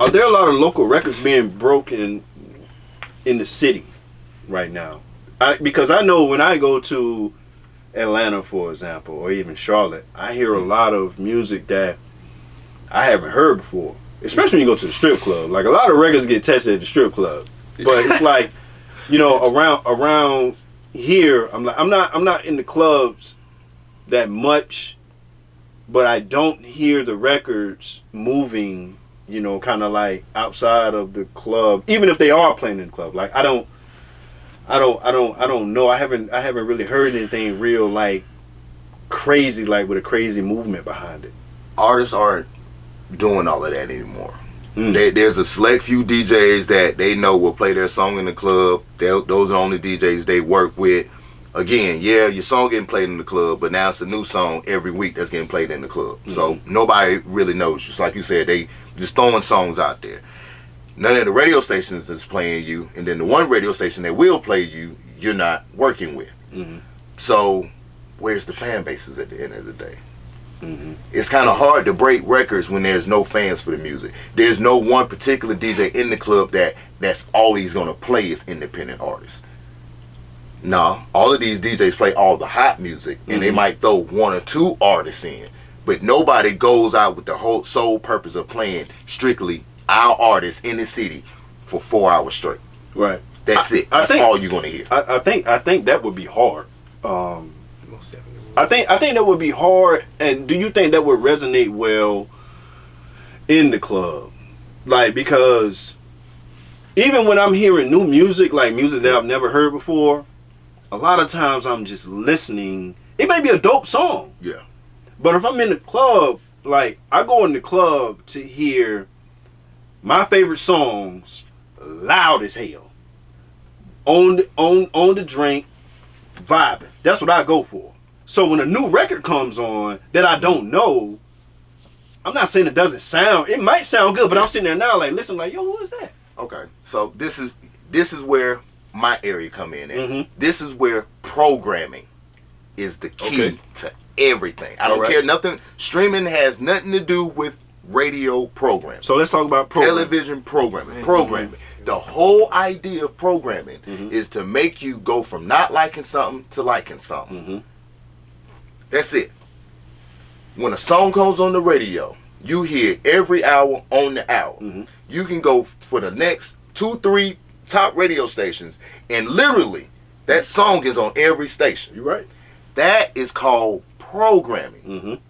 Are there a lot of local records being broken in the city right now? Because I know when I go to Atlanta, for example, or even Charlotte, I hear a lot of music that I haven't heard before. Especially when you go to the strip club. Like, a lot of records get tested at the strip club. But it's like, you know, around here, I'm not in the clubs that much, but I don't hear the records moving, you know, kind of like outside of the club, even if they are playing in the club. Like, I don't know. I haven't really heard anything real like crazy, like with a crazy movement behind it. Artists aren't doing all of that anymore. There's a select few DJs that they know will play their song in the club. Those are the only DJs they work with. Again, yeah, your song getting played in the club, but now it's a new song every week that's getting played in the club. So nobody really knows. Just like you said, they just throwing songs out there. None of the radio stations is playing you, and then the one radio station that will play you, you're not working with. So where's the fan bases at the end of the day? It's kind of hard to break records when there's no fans for the music. There's no one particular DJ in the club that's all he's gonna play is independent artists. Nah, all of these DJs play all the hot music, and they might throw one or two artists in, but nobody goes out with the whole sole purpose of playing strictly our artists in the city for 4 hours straight. Right. That's it. That's all you're gonna hear. I think that would be hard. I think that would be hard. And do you think that would resonate well in the club? Like, because even when I'm hearing new music, like music that I've never heard before, a lot of times I'm just listening. It may be a dope song. Yeah. But if I'm in the club, like, I go in the club to hear my favorite songs loud as hell. On the drink, vibing. That's what I go for. So when a new record comes on that I don't know, I'm not saying it doesn't sound. It might sound good, but I'm sitting there now like, listen, like, yo, who is that? Okay, so this is where my area come in. This is where programming is the key to everything. I don't care nothing. Streaming has nothing to do with radio programming. So let's talk about programming. Television programming. Programming. The whole idea of programming is to make you go from not liking something to liking something. That's it. When a song comes on the radio, you hear every hour on the hour. You can go for the next 2-3 top radio stations, and literally that song is on every station. You're right. That is called programming.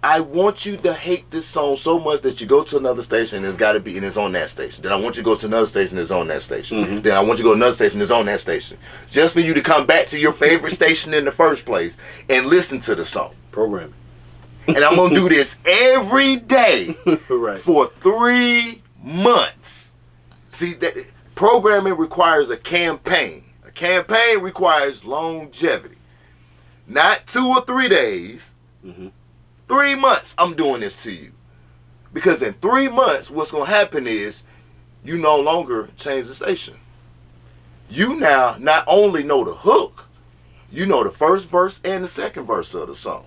I want you to hate this song so much that you go to another station and it's got to be, and it's on that station. Then I want you to go to another station and it's on that station. Then I want you to go to another station and it's on that station. Just for you to come back to your favorite station in the first place and listen to the song. Programming. And I'm going to do this every day for 3 months. See, that programming requires a campaign. A campaign requires longevity. Not 2 or 3 days. 3 months, I'm doing this to you. Because in 3 months, what's going to happen is you no longer change the station. You now not only know the hook, you know the first verse and the second verse of the song.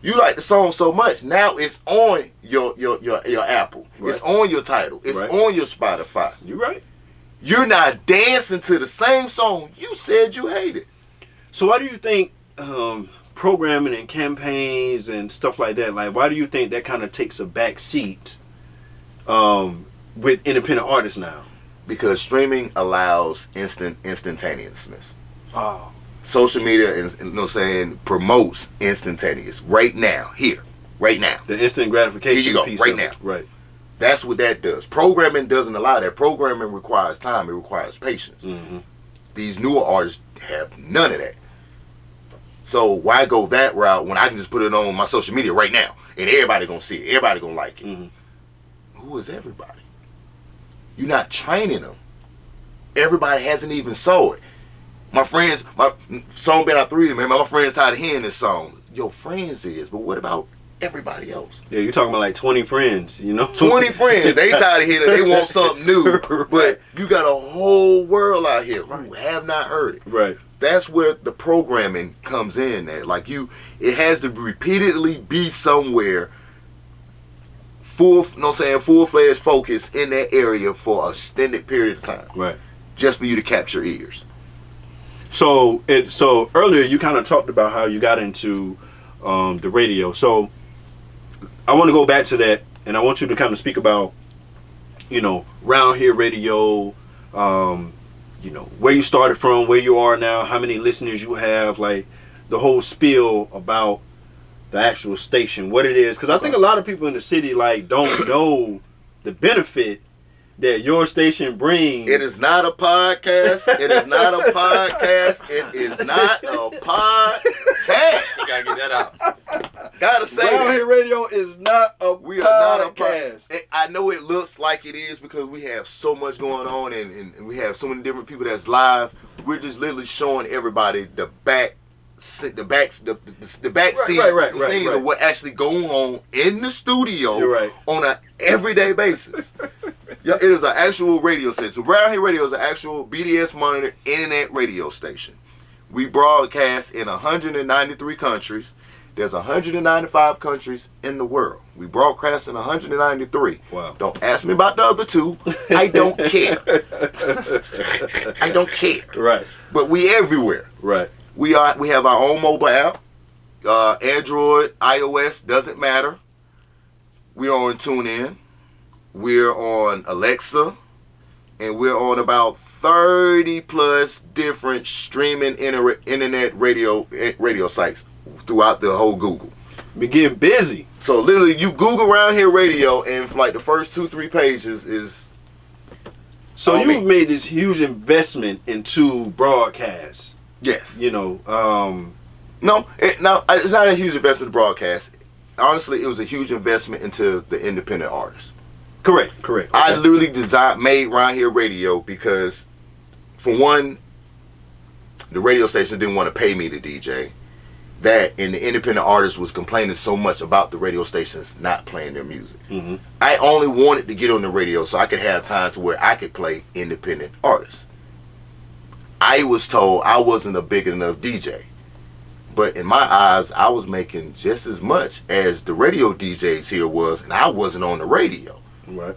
You like the song so much, now it's on your Apple. It's on your Tidal. It's on your Spotify. You're right. You're not dancing to the same song you said you hated. So why do you think programming and campaigns and stuff like that, like, why do you think that kind of takes a back seat with independent artists now? Because streaming allows instantaneousness. Oh. Social media is, promotes instantaneous. Right now, here, right now. The instant gratification. Here you go, piece right of now. It. Right. That's what that does. Programming doesn't allow that. Programming requires time. It requires patience. These newer artists have none of that. So why go that route when I can just put it on my social media right now and everybody gonna see it, everybody gonna like it? Who is everybody? You're not training them. Everybody hasn't even saw it. My friends, my song been out 3 years, man. My friends tired of hearing this song. Your friends is, but what about everybody else? Yeah, you're talking about like 20 friends, you know? 20 friends. They tired of hearing it. They want something new. But you got a whole world out here who have not heard it. Right. That's where the programming comes in at. Like it has to repeatedly be somewhere full-fledged focus in that area for an extended period of time. Right. Just for you to capture ears. So earlier you kind of talked about how you got into the radio. So I want to go back to that, and I want you to kind of speak about, Round Here Radio, where you started from, where you are now, how many listeners you have, like the whole spiel about the actual station, what it is. Because I think a lot of people in the city don't know the benefit that your station brings. It is not a podcast. It is not a podcast. It is not a podcast. You gotta get that out. Gotta say Round that. Here Radio is not a We are not a podcast. podcast. I know it looks like it is because we have so much going on and we have so many different people that's live. We're just literally showing everybody the back scenes of what actually going on in the studio. You're right. On an everyday basis. Yeah, it is an actual radio station. So Round Here Radio is an actual BDS monitored internet radio station. We broadcast in 193 countries. There's 195 countries in the world. We broadcast in 193. Wow. Don't ask me about the other two. I don't care. I don't care. Right. But we everywhere. Right. We have our own mobile app. Android, iOS, doesn't matter. We're on TuneIn. We're on Alexa. And we're on about 30 plus different streaming internet radio sites throughout the whole Google. Be getting busy. So literally you Google Round Here Radio and like the first 2-3 pages is. So you've made this huge investment into broadcast. Yes. No, it's not a huge investment to broadcast. Honestly, it was a huge investment into the independent artists. Correct. Okay. I literally made Round Here Radio because, for one, the radio station didn't want to pay me to DJ. That and the independent artists was complaining so much about the radio stations not playing their music. Mm-hmm. I only wanted to get on the radio so I could have time to where I could play independent artists. I was told I wasn't a big enough DJ. But in my eyes, I was making just as much as the radio DJs here was, and I wasn't on the radio. Right.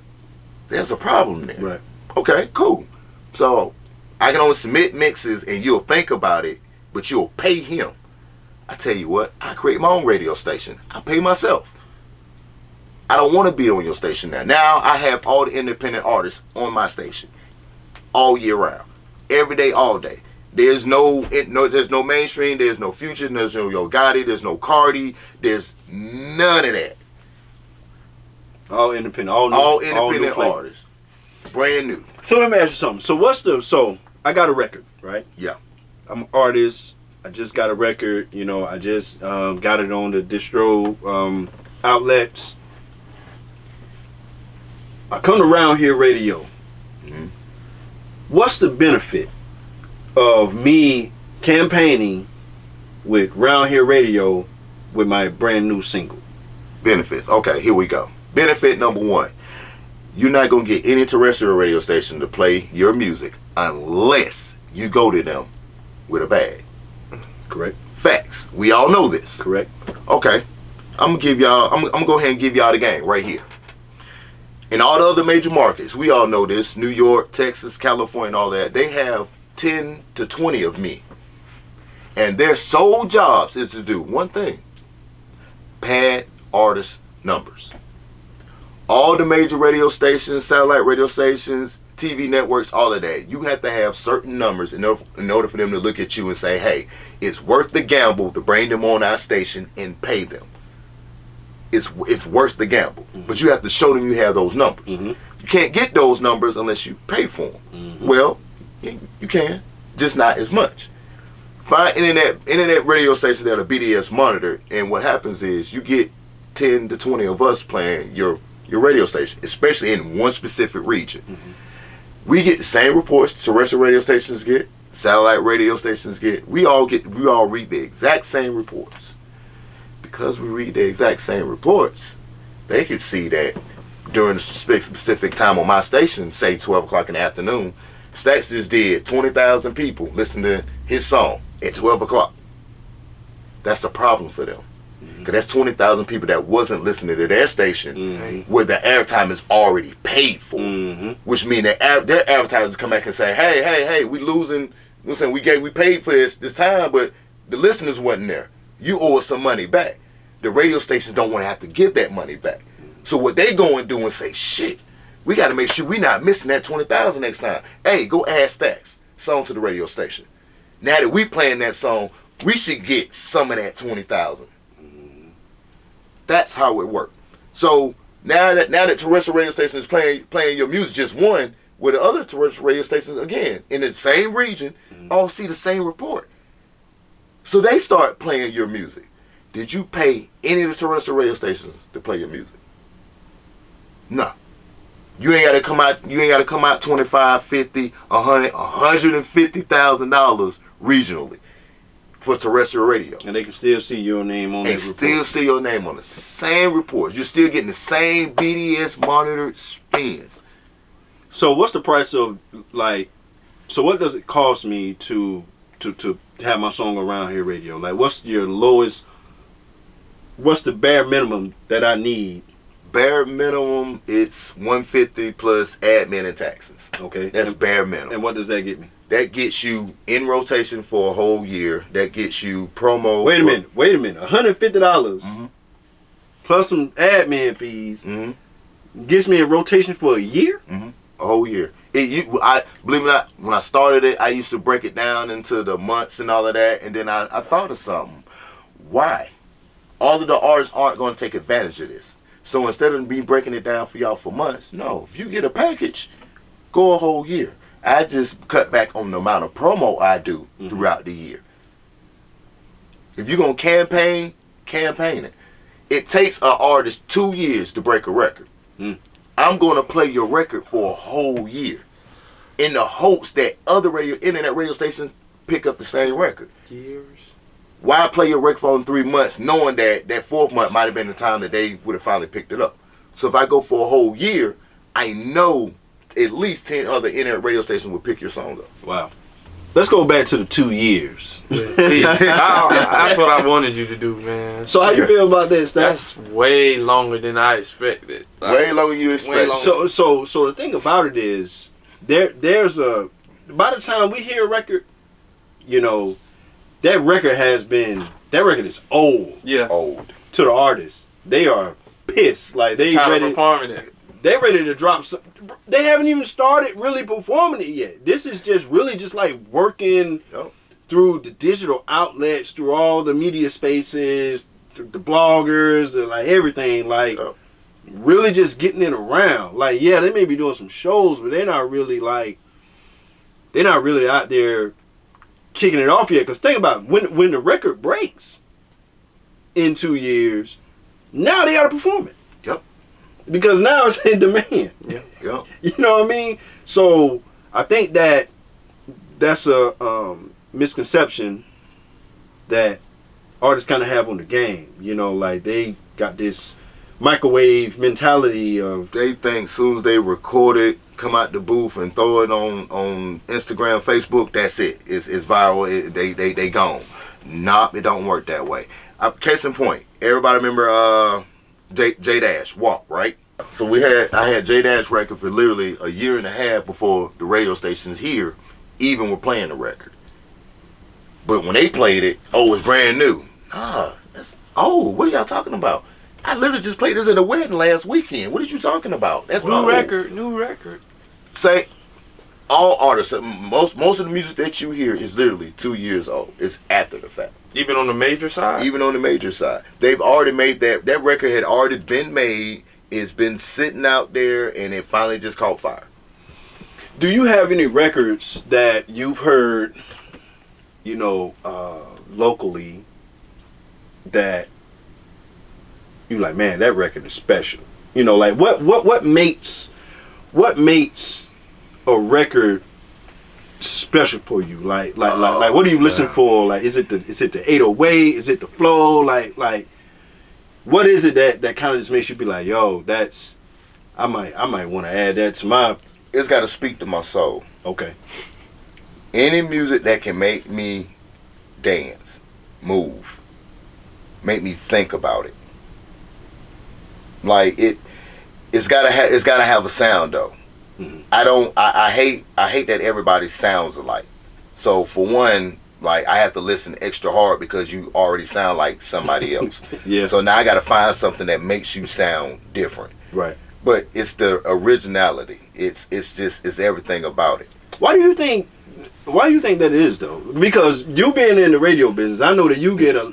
There's a problem there. Right. Okay, cool. So I can only submit mixes and you'll think about it, but you'll pay him. I tell you what, I create my own radio station. I pay myself. I don't want to be on your station now. Now I have all the independent artists on my station all year round, every day, all day. There's no mainstream. There's no Future. There's no Yo Gotti. There's no Cardi. There's none of that. All independent. All independent new artists. Brand new. So let me ask you something. So I got a record, right? Yeah. I'm an artist. I just got a record. I just got it on the distro outlets. I come to Round Here Radio. Mm-hmm. What's the benefit of me campaigning with Round Here Radio with my brand new single? Benefits. Okay, here we go. Benefit number one. You're not going to get any terrestrial radio station to play your music unless you go to them with a bag. Correct. Facts. We all know this. Correct. Okay. I'm gonna go ahead and give y'all the game right here. In all the other major markets, we all know this, New York, Texas, California, and all that, they have 10 to 20 of me. And their sole jobs is to do one thing. Pad artist numbers. All the major radio stations, satellite radio stations, TV networks, all of that, you have to have certain numbers in order for them to look at you and say, hey, it's worth the gamble to bring them on our station and pay them. It's worth the gamble. Mm-hmm. But you have to show them you have those numbers. Mm-hmm. You can't get those numbers unless you pay for them. Mm-hmm. Well, you can, just not as much. Find internet radio stations that are BDS monitored, and what happens is you get 10 to 20 of us playing your radio station, especially in one specific region. Mm-hmm. We get the same reports terrestrial radio stations get, satellite radio stations get. We all read the exact same reports. Because we read the exact same reports, they can see that during a specific time on my station, say 12 o'clock in the afternoon, STAXXXz did 20,000 people listen to his song at 12 o'clock. That's a problem for them. Because that's 20,000 people that wasn't listening to their station where the airtime is already paid for. Which means that their advertisers come back and say, hey, we losing. You know what I'm saying? We paid for this time, but the listeners wasn't there. You owe us some money back. The radio stations don't want to have to give that money back. So what they go and do and say, shit, we got to make sure we not missing that 20,000 next time. Hey, go add STAXXXz song to the radio station. Now that we playing that song, we should get some of that 20,000. That's how it works. So now that terrestrial radio station is playing your music, just one, with the other terrestrial radio stations again in the same region, all see the same report. So they start playing your music. Did you pay any of the terrestrial radio stations to play your music? No. You ain't gotta come out. You ain't gotta come out $25, $50, $100, $150,000 regionally for terrestrial radio. And they can still see your name on that report. Still see your name on the same reports. You're still getting the same BDS monitored spins. So what's the price of so what does it cost me to have my song around here radio? Like what's your lowest, what's the bare minimum that I need? Bare minimum, it's $150 plus admin and taxes. Okay. That's bare minimum. And what does that get me? That gets you in rotation for a whole year. That gets you promo. Wait a minute. $150 plus some admin fees gets me in rotation for a year? A whole year. Believe it or not, when I started it, I used to break it down into the months and all of that, and then I thought of something. Why? All of the artists aren't going to take advantage of this. So instead of me breaking it down for y'all for months, no, if you get a package, go a whole year. I just cut back on the amount of promo I do throughout the year. If you're going to campaign it. It takes an artist 2 years to break a record. I'm going to play your record for a whole year in the hopes that other internet radio stations pick up the same record. Years. Why play your record for only 3 months knowing that that 4th month might have been the time that they would have finally picked it up? So if I go for a whole year, I know at least 10 other internet radio stations will pick your song up. Wow. Let's go back to the 2 years. That's what I wanted you to do, man. So how you feel about this? That's way longer than I expected. Way longer than you expect. So the thing about it is, there's a, by the time we hear a record, you know, that record is old. Yeah. Old. To the artist. They are pissed. Like they ready performing it. They ready to drop some. They haven't even started really performing it yet. This is just really just like working through the digital outlets, through all the media spaces, the bloggers, like everything. Like really just getting it around. Like yeah, they may be doing some shows, but they're not really out there kicking it off yet. Because think about it, when the record breaks in 2 years, now they got to perform it. Yep. Because now it's in demand. Yeah. Yep. You know what I mean? So I think that's a misconception that artists kind of have on the game. You know, like they got this microwave mentality of, they think as soon as they record it, come out the booth and throw it on Instagram, Facebook, that's it. It's viral. They gone. Nah, it don't work that way. Case in point, everybody remember J Dash Walk, right? So I had J Dash record for literally a year and a half before the radio stations here even were playing the record. But when they played it, it's brand new. Nah, what are y'all talking about? I literally just played this at a wedding last weekend. What are you talking about? That's new record. Say, all artists, most of the music that you hear is literally 2 years old. It's after the fact. Even on the major side? Even on the major side. They've already made that record had already been made. It's been sitting out there and it finally just caught fire. Do you have any records that you've heard, you know, locally that you like, man, that record is special? You know, like what makes a record special for you? Like what do you listen for? Like is it the 808? Is it the flow? Like what is it that kind of just makes you be like, yo, that's I might want to add that to my. It's got to speak to my soul. Okay. Any music that can make me dance, move, make me think about it. Like it's gotta have a sound though. Mhm. I hate that everybody sounds alike. So for one, like I have to listen extra hard because you already sound like somebody else. Yeah. So now I gotta find something that makes you sound different. Right. But it's the originality. It's everything about it. Why do you think that is though? Because you being in the radio business, I know that you get a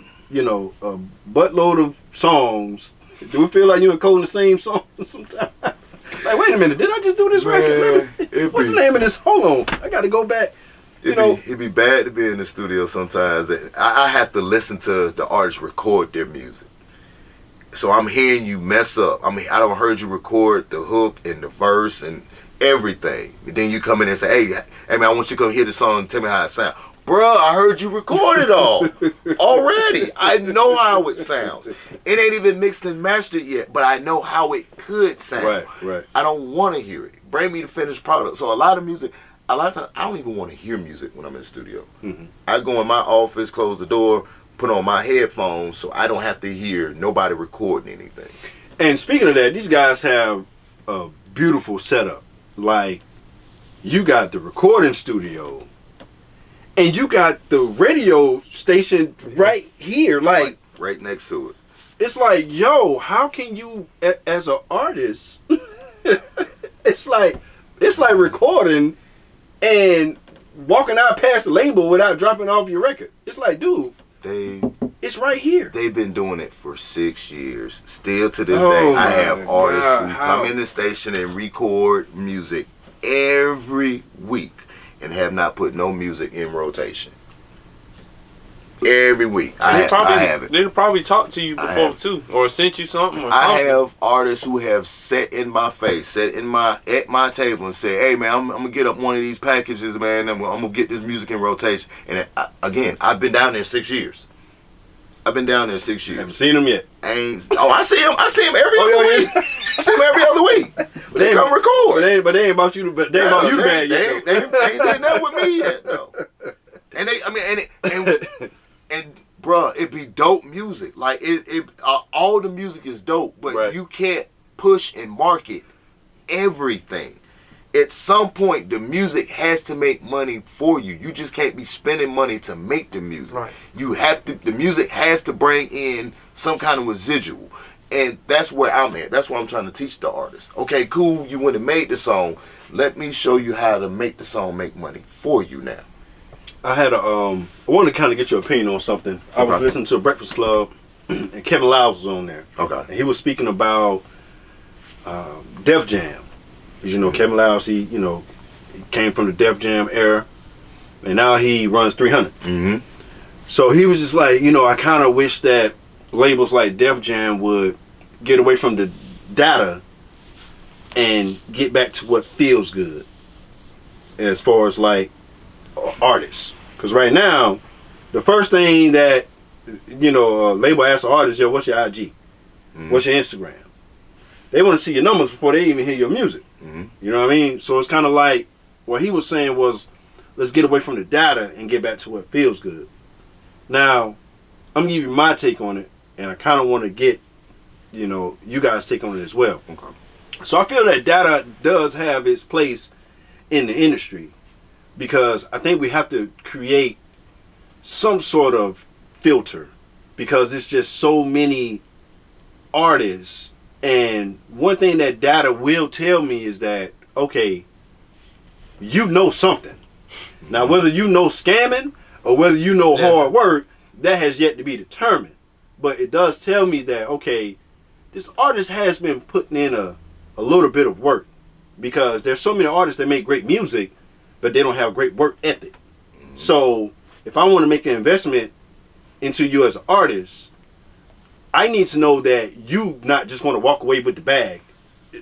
buttload of songs. Do it feel like you're quoting the same song sometimes? Like, wait a minute, did I just do this record? What's the name of this? Hold on, I got to go back. It'd be bad to be in the studio sometimes. I have to listen to the artists record their music. So I'm hearing you mess up. I mean, I don't heard you record the hook and the verse and everything. And then you come in and say, hey man, I want you to come hear the song and tell me how it sounds. Bruh, I heard you record it all already. I know how it sounds. It ain't even mixed and mastered yet, but I know how it could sound. Right. I don't want to hear it. Bring me the finished product. So a lot of times, I don't even want to hear music when I'm in the studio. Mm-hmm. I go in my office, close the door, put on my headphones so I don't have to hear nobody recording anything. And speaking of that, these guys have a beautiful setup. Like, you got the recording studio, and you got the radio station right here. Like, right next to it. It's like, yo, how can you, as an artist, it's like recording and walking out past the label without dropping off your record. It's like, dude, it's right here. They've been doing it for 6 years. Still to this day, I have artists who come in the station and record music every week and have not put no music in rotation. Every week. I have it. They'll probably talk to you before too, or sent you something. I have artists who have sat in my face, at my table and said, "Hey man, I'm gonna get up one of these packages, man. I'm gonna get this music in rotation." And again, I've been down there 6 years. Haven't seen them yet. I see them every other week. I see them every other week. But they come record. But they ain't about you to. But they ain't about you to band yet. They ain't done that with me yet though. And and bruh, it be dope music. Like all the music is dope, but you can't push and market everything. At some point, the music has to make money for you. You just can't be spending money to make the music. Right. You have to. The music has to bring in some kind of residual, and that's where I'm at. That's what I'm trying to teach the artist. Okay, cool. You went and made the song. Let me show you how to make the song make money for you now. I had I wanted to kind of get your opinion on something. I was listening to a Breakfast Club, and Kevin Liles was on there. Okay. And he was speaking about Def Jam. You know, Kevin Liles, he came from the Def Jam era, and now he runs 300. Mm-hmm. So he was just like, I kind of wish that labels like Def Jam would get away from the data and get back to what feels good as far as like artists. Because right now, the first thing that a label asks an artist, yo, what's your IG? Mm-hmm. What's your Instagram? They want to see your numbers before they even hear your music. Mm-hmm. You know what I mean? So it's kind of like what he was saying was, let's get away from the data and get back to what feels good. Now, I'm gonna give you my take on it, and I kind of want to get, you guys' take on it as well. Okay. So I feel that data does have its place in the industry, because I think we have to create some sort of filter, because it's just so many artists. And one thing that data will tell me is that, okay, you know something. Now, whether you know scamming or whether you know hard work, that has yet to be determined. But it does tell me that, okay, this artist has been putting in a little bit of work, because there's so many artists that make great music, but they don't have great work ethic. So if I want to make an investment into you as an artist, I need to know that you not just going to walk away with the bag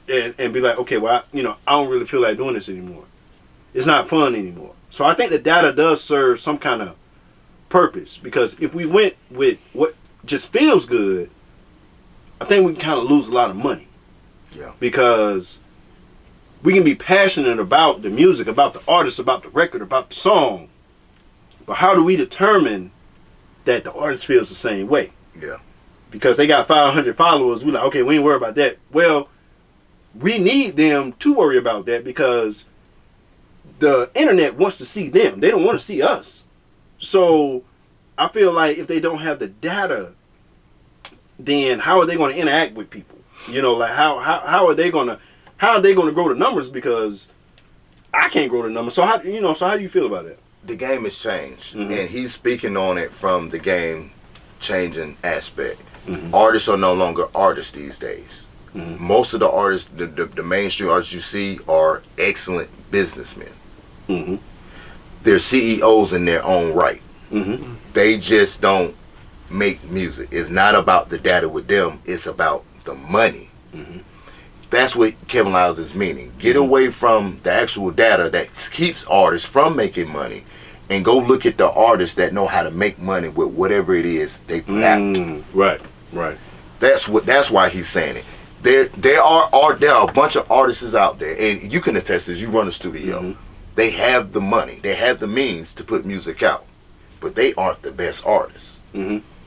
and be like, okay, well, I don't really feel like doing this anymore. It's not fun anymore. So I think the data does serve some kind of purpose, because if we went with what just feels good, I think we can kind of lose a lot of money. Yeah. Because we can be passionate about the music, about the artist, about the record, about the song, but how do we determine that the artist feels the same way? Yeah. because they got 500 followers, we like, okay, we ain't worried about that. Well, we need them to worry about that because the internet wants to see them. They don't want to see us. So I feel like if they don't have the data, then how are they going to interact with people? You know, like how are they going to grow the numbers? Because I can't grow the numbers. So how do you feel about it? The game has changed, and he's speaking on it from the game changing aspect. Artists are no longer artists these days. Most of the artists, the mainstream artists you see, are excellent businessmen. They're CEOs in their own right. They just don't make music. It's not about the data with them. It's about the money. That's what Kevin Liles is meaning. Get away from the actual data that keeps artists from making money, and go look at the artists that know how to make money with whatever it is they put out. Right. That's why he's saying it. There are a bunch of artists out there, and you can attest this. You run a studio. They have the money. They have the means to put music out, but they aren't the best artists.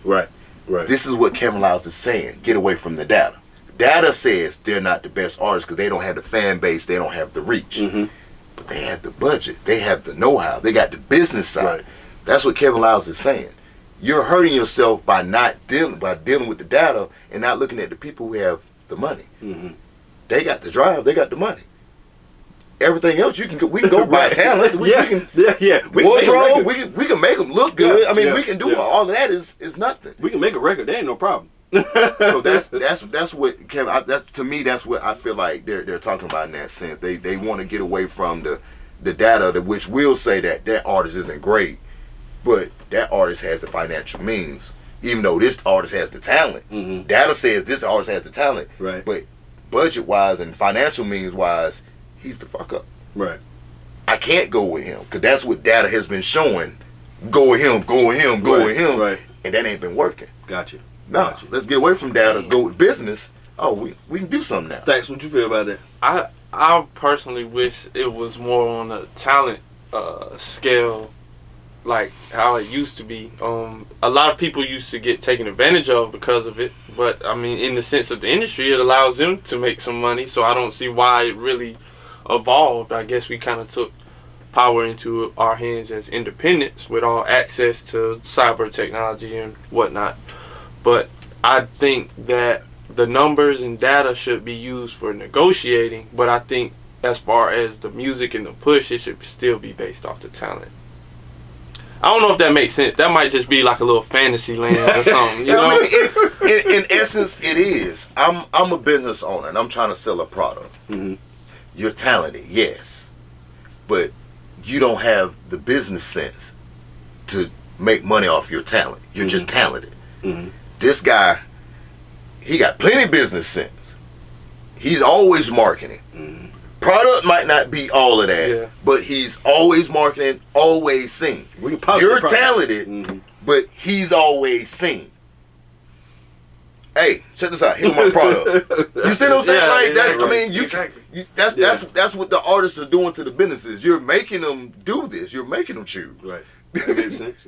Right. This is what Kevin Liles is saying. Get away from the data. Data says they're not the best artists because they don't have the fan base, they don't have the reach. But they have the budget, they have the know-how, they got the business side. Right. That's what Kevin Liles is saying. You're hurting yourself by dealing with the data and not looking at the people who have the money. They got the drive, they got the money. Everything else we can go buy talent. We can wardrobe. We can make them look good. I mean, we can do all of that. Is nothing. We can make a record. That ain't no problem. So that's what Kevin. To me, that's what I feel like they're talking about in that sense. They want to get away from the data, which will say that artist isn't great, but that artist has the financial means. Even though this artist has the talent, data says this artist has the talent. Right. But budget wise and financial means wise, he's the fuck up. Right. I can't go with him because that's what data has been showing. Go with him. Right. And that ain't been working. Gotcha. No, let's get away from data. Go with business. Oh, we can do something now. Stax, what you feel about that? I personally wish it was more on a talent scale, like how it used to be. A lot of people used to get taken advantage of because of it, but I mean, in the sense of the industry, it allows them to make some money. So I don't see why it really evolved. I guess we kind of took power into our hands as independents with all access to cyber technology and whatnot. But I think that the numbers and data should be used for negotiating, but I think as far as the music and the push, it should still be based off the talent. I don't know if that makes sense. That might just be like a little fantasy land or something, you know? I mean, in essence, it is. I'm a business owner, and I'm trying to sell a product. You're talented, yes, but you don't have the business sense to make money off your talent. You're just talented. This guy, he got plenty of business sense. He's always marketing. Product might not be all of that, but he's always marketing, always seen. You're talented, but he's always seen. Hey, check this out. Here's my product. You see what I'm saying? I mean, that's what the artists are doing to the businesses. You're making them do this. You're making them choose. Right. That makes sense.